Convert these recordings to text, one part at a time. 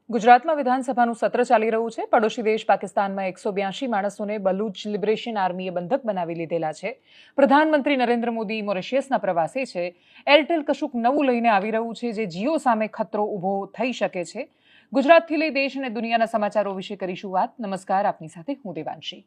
ગુજરાતમાં વિધાનસભાનું સત્ર ચાલી રહ્યું છે. પડોશી દેશ પાકિસ્તાનમાં 182 માણસોને બલુચ લિબરેશન આર્મીએ બંધક બનાવી લીધેલા છે. પ્રધાનમંત્રી નરેન્દ્ર મોદી મોરિશિયસના પ્રવાસે છે. એરટેલ કશુંક નવું લઈને આવી રહ્યું છે, જે જીઓ સામે ખતરો ઊભો થઈ શકે છે. ગુજરાતથી લઈ દેશ અને દુનિયાના સમાચારો વિશે કરીશું વાત. નમસ્કાર, આપની સાથે હું દેવાંશી.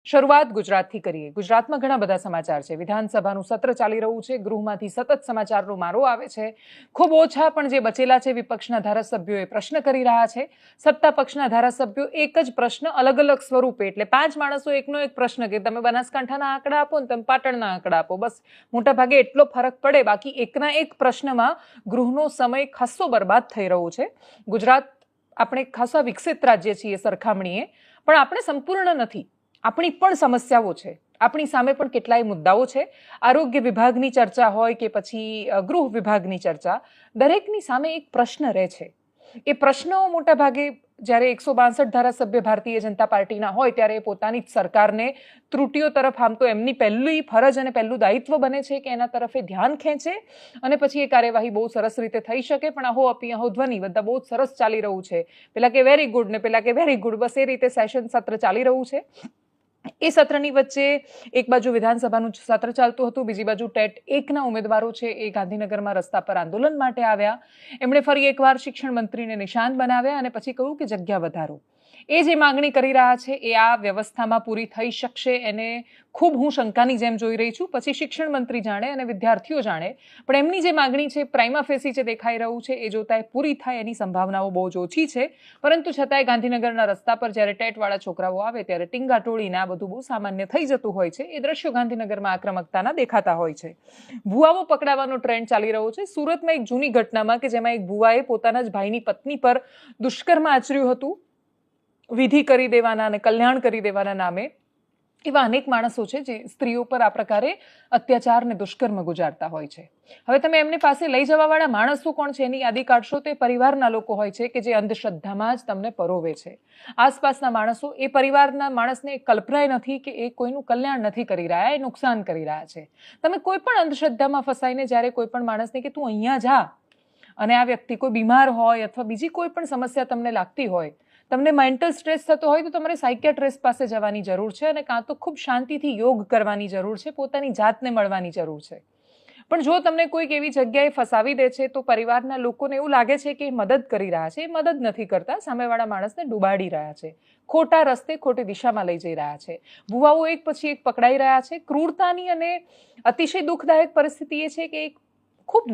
શરૂઆત ગુજરાતથી કરીએ. ગુજરાતમાં ઘણા બધા સમાચાર છે. વિધાનસભાનું સત્ર ચાલી રહ્યું છે. ગૃહમાંથી સતત સમાચારનો મારો આવે છે. ખૂબ ઓછા પણ જે બચેલા છે વિપક્ષના ધારાસભ્યો એ પ્રશ્ન કરી રહ્યા છે. સત્તા પક્ષના ધારાસભ્યો એક જ પ્રશ્ન અલગ અલગ સ્વરૂપે, એટલે 5 માણસો એકનો એક પ્રશ્ન કે તમે બનાસકાંઠાના આંકડા આપો ને તમે પાટણના આંકડા આપો, બસ મોટાભાગે એટલો ફરક પડે. બાકી એકના એક પ્રશ્નમાં ગૃહનો સમય ખાસ્સો બરબાદ થઈ રહ્યો છે. ગુજરાત આપણે ખાસા વિકસિત રાજ્ય છીએ સરખામણીએ, પણ આપણે સંપૂર્ણ નથી. આપણી પણ સમસ્યાઓ છે. આપણી સામે પણ કેટલાય મુદ્દાઓ છે. આરોગ્ય વિભાગની ચર્ચા હોય કે પછી ગૃહ વિભાગની ચર્ચા, દરેકની સામે એક પ્રશ્ન રહે છે. એ પ્રશ્નો મોટા ભાગે જ્યારે 162 ધારાસભ્ય ભારતીય જનતા પાર્ટીના હોય ત્યારે પોતાની જ સરકારને ત્રુટીઓ તરફ, આમ તો એમની પહેલી ફરજ અને પહેલું દાયિત્વ બને છે કે એના તરફ એ ધ્યાન ખેંચે અને પછી એ કાર્યવાહી બહુ સરસ રીતે થઈ શકે. પણ અહો અપી અહો ધ્વનિ, બધા બહુ જ સરસ ચાલી રહ્યું છે. પેલા કે વેરી ગુડ ને પેલા કે વેરી ગુડ, બસ એ રીતે સેશન સત્ર ચાલી રહ્યું છે. એ સત્રની વચ્ચે એક બાજુ વિધાનસભાનું સત્ર ચાલતું હતું, બીજી બાજુ ટેટ 1ના ઉમેદવારો છે એ ગાંધીનગરમાં રસ્તા પર આંદોલન માટે આવ્યા. એમણે ફરી એકવાર શિક્ષણ મંત્રીને નિશાન બનાવ્યા અને પછી કહ્યું કે જગ્યા વધારો. એ જે માંગણી કરી રહ્યા છે એ આ વ્યવસ્થામાં પૂરી થઈ શકશે એને ખૂબ હું શંકાની જેમ જોઈ રહી છું. પછી શિક્ષણ મંત્રી જાણે અને વિદ્યાર્થીઓ જાણે, પણ એમની જે માંગણી છે પ્રાઇમા ફેસી જે દેખાઈ રહ્યું છે એ જોતા પૂરી થાય એની સંભાવનાઓ બહુ જ ઓછી છે. પરંતુ છતાંય ગાંધીનગરના રસ્તા પર જ્યારે ટેટવાળા છોકરાઓ આવે ત્યારે ટીંગા ટોળીને આ બધું બહુ સામાન્ય થઈ જતું હોય છે. એ દ્રશ્યો ગાંધીનગરમાં આક્રમકતાના દેખાતા હોય છે. ભુવાઓ પકડાવાનો ટ્રેન્ડ ચાલી રહ્યો છે. સુરતમાં એક જૂની ઘટનામાં કે જેમાં એક ભુવાએ પોતાના જ ભાઈની પત્ની પર દુષ્કર્મ આચર્યું હતું, વિધિ કરી દેવાના અને કલ્યાણ કરી દેવાના નામે. એવા અનેક માણસો છે જે સ્ત્રીઓ પર આ પ્રકારે અત્યાચાર ને દુષ્કર્મ ગુજારતા હોય છે. હવે તમે એમની પાસે લઈ જવાવાળા માણસો કોણ છે એની યાદી કાઢશો તો એ પરિવારના લોકો હોય છે કે જે અંધશ્રદ્ધામાં જ તમને પરોવે છે. આસપાસના માણસો એ પરિવારના માણસને કલ્પનાય નથી કે એ કોઈનું કલ્યાણ નથી કરી રહ્યા, એ નુકસાન કરી રહ્યા છે. તમે કોઈ પણ અંધશ્રદ્ધામાં ફસાઈને જ્યારે કોઈ પણ માણસને કે તું અહીંયા જા, અને આ વ્યક્તિ કોઈ બીમાર હોય અથવા બીજી કોઈ પણ સમસ્યા તમને લાગતી હોય, તમને મેન્ટલ સ્ટ્રેસ થતો હોય તો તમારે સાયકિયાટ્રિસ્ટ પાસે જવાની જરૂર છે અને કાં તો ખૂબ શાંતિથી યોગ કરવાની જરૂર છે, પોતાની જાતને મળવાની જરૂર છે. પણ જો તમને કોઈક એવી જગ્યાએ ફસાવી દે છે તો પરિવારના લોકોને એવું લાગે છે કે એ મદદ કરી રહ્યા છે. એ મદદ નથી કરતા, સામેવાળા માણસને ડૂબાડી રહ્યા છે, ખોટા રસ્તે ખોટી દિશામાં લઈ જઈ રહ્યા છે. ભુવાઓ એક પછી એક પકડાઈ રહ્યા છે. ક્રૂરતાની અને અતિશય દુઃખદાયક પરિસ્થિતિ એ છે કે એક ખૂબ